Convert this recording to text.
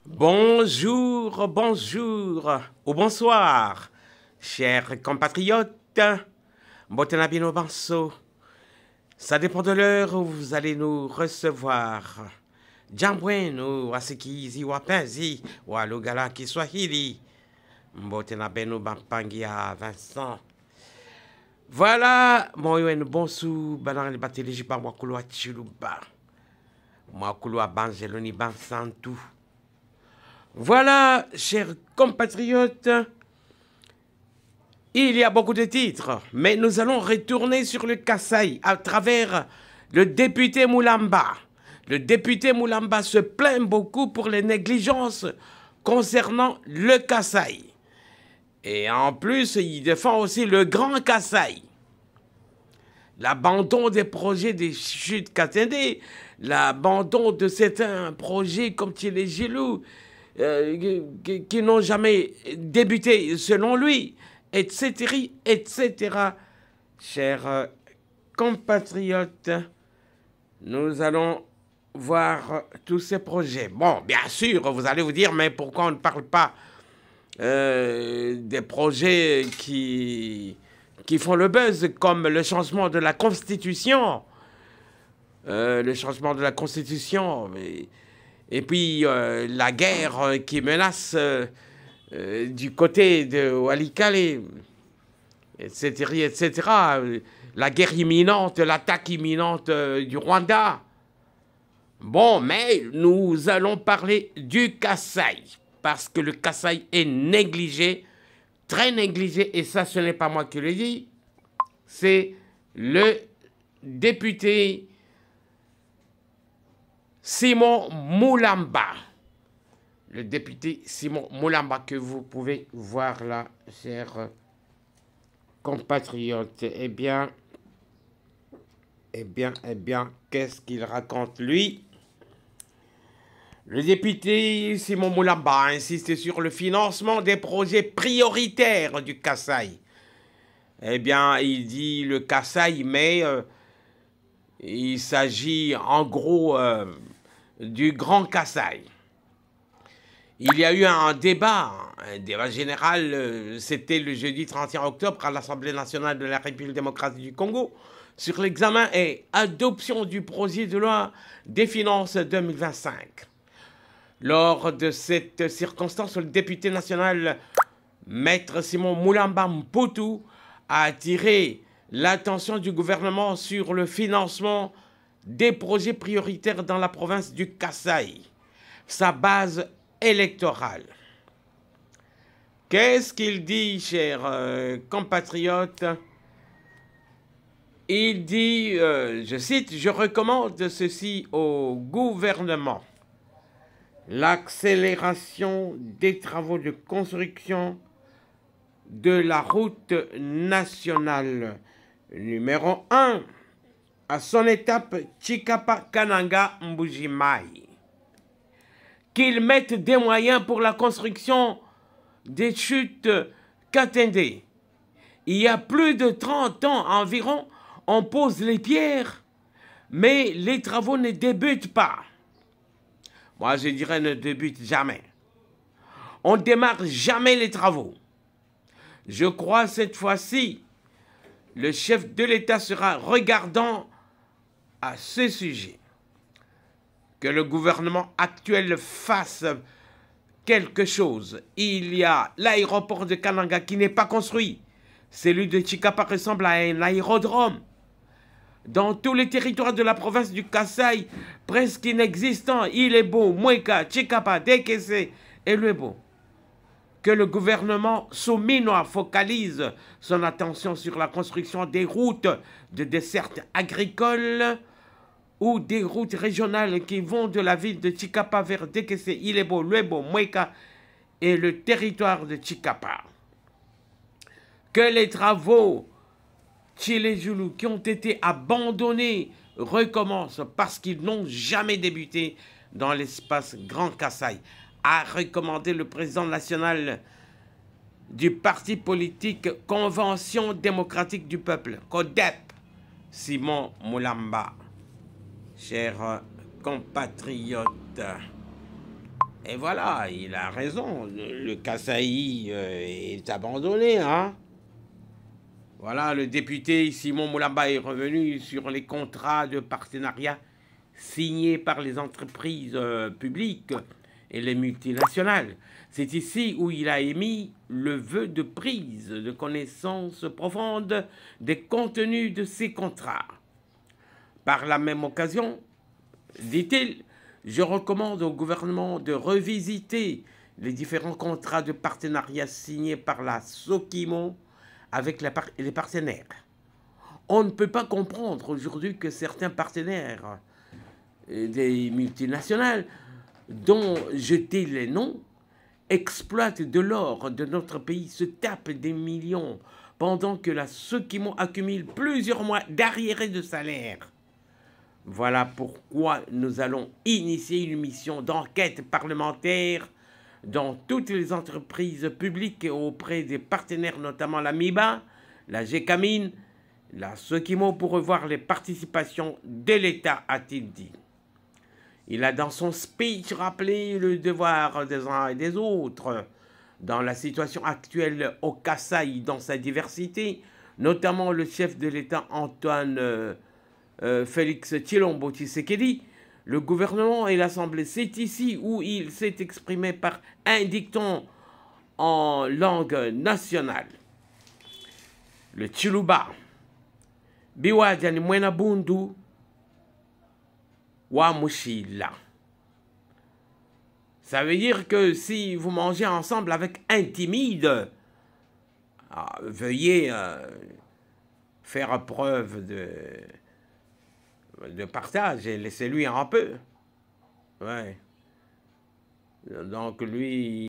Bonjour, bonjour ou bonsoir, chers compatriotes. Botenabino Banso. Ça dépend de l'heure où vous allez nous recevoir. Jambueno, Wasikizi, Wapenzi, Walugala Kiswahili. Botenabeno Bampangia Vincent. Voilà, moi, bonsoir, banan le bateliji par Wakulu Chiluba. Wakulu Bangeloni Bansantou. Voilà, chers compatriotes, il y a beaucoup de titres, mais nous allons retourner sur le Kasaï à travers le député Moulamba. Le député Moulamba se plaint beaucoup pour les négligences concernant le Kasaï. Et en plus, il défend aussi le Grand Kasaï. L'abandon des projets des chutes Katende, l'abandon de certains projets comme Thielé Gilou, qui n'ont jamais débuté selon lui, etc., etc. Chers compatriotes, nous allons voir tous ces projets. Bon, bien sûr, vous allez vous dire, mais pourquoi on ne parle pas des projets qui font le buzz, comme le changement de la Constitution, le changement de la Constitution, et puis la guerre qui menace du côté de Walikale, etc., etc., la guerre imminente, l'attaque imminente du Rwanda. Bon, mais nous allons parler du Kasaï, parce que le Kasaï est négligé, très négligé, et ça, ce n'est pas moi qui le dis, c'est le député Simon Moulamba. Le député Simon Moulamba que vous pouvez voir là, chers compatriotes. Eh bien, qu'est-ce qu'il raconte lui? Le député Simon Moulamba insiste sur le financement des projets prioritaires du Kasaï. Eh bien, il dit le Kasaï, mais il s'agit en gros du Grand Kasaï. Il y a eu un débat général, c'était le jeudi 31 octobre à l'Assemblée nationale de la République démocratique du Congo, sur l'examen et adoption du projet de loi des finances 2025. Lors de cette circonstance, le député national, Maître Simon Moulamba Mputu, a attiré l'attention du gouvernement sur le financement des projets prioritaires dans la province du Kasaï, sa base électorale. Qu'est-ce qu'il dit, chers compatriotes? Il dit, je cite, « Je recommande ceci au gouvernement. L'accélération des travaux de construction de la route nationale numéro 1 à son étape Chikapa-Kananga-Mbujimai. Qu'ils mettent des moyens pour la construction des chutes Katende. Il y a plus de 30 ans environ, on pose les pierres, mais les travaux ne débutent pas. Moi, je dirais ne débutent jamais. On ne démarre jamais les travaux. Je crois cette fois-ci, le chef de l'État sera regardant à ce sujet. Que le gouvernement actuel fasse quelque chose. Il y a l'aéroport de Kananga qui n'est pas construit. Celui de Chikapa ressemble à un aérodrome. Dans tous les territoires de la province du Kasaï, presque inexistant, il est beau, Mweka, Chikapa, Dekese et Lwebo. Que le gouvernement souminois focalise son attention sur la construction des routes de dessert agricole ou des routes régionales qui vont de la ville de Chikapa vers Dekese, Ilebo, Lwebo, Mweka et le territoire de Chikapa. Que les travaux Thielé Gilou qui ont été abandonnés recommencent parce qu'ils n'ont jamais débuté dans l'espace Grand Kasaï, a recommandé le président national du parti politique Convention démocratique du peuple, CODEP, Simon Moulamba. Chers compatriotes, Et voilà, il a raison. Le Kasaï est abandonné, hein. Voilà, le député Simon Moulamba est revenu sur les contrats de partenariat signés par les entreprises publiques et les multinationales. C'est ici où il a émis le vœu de prise de connaissance profonde des contenus de ces contrats. Par la même occasion, dit-il, je recommande au gouvernement de revisiter les différents contrats de partenariat signés par la Sokimo avec les partenaires. On ne peut pas comprendre aujourd'hui que certains partenaires des multinationales, dont jeter les noms, exploitent de l'or de notre pays, se tapent des millions, pendant que la Sokimo accumule plusieurs mois d'arriérés de salaire. Voilà pourquoi nous allons initier une mission d'enquête parlementaire dans toutes les entreprises publiques et auprès des partenaires, notamment la MIBA, la GECAMINE, la Sokimo, pour revoir les participations de l'État, a-t-il dit. Il a dans son speech rappelé le devoir des uns et des autres dans la situation actuelle au Kasaï, dans sa diversité, notamment le chef de l'État Antoine Félix Tshilombo Tshisekedi. Le gouvernement et l'Assemblée, c'est ici où il s'est exprimé par un dicton en langue nationale. Le Chiluba. Biwadjani Mwena Bundu wa Mushila. Ça veut dire que si vous mangez ensemble avec un timide, veuillez faire preuve de partage et laissez-lui un peu. Ouais. Donc lui...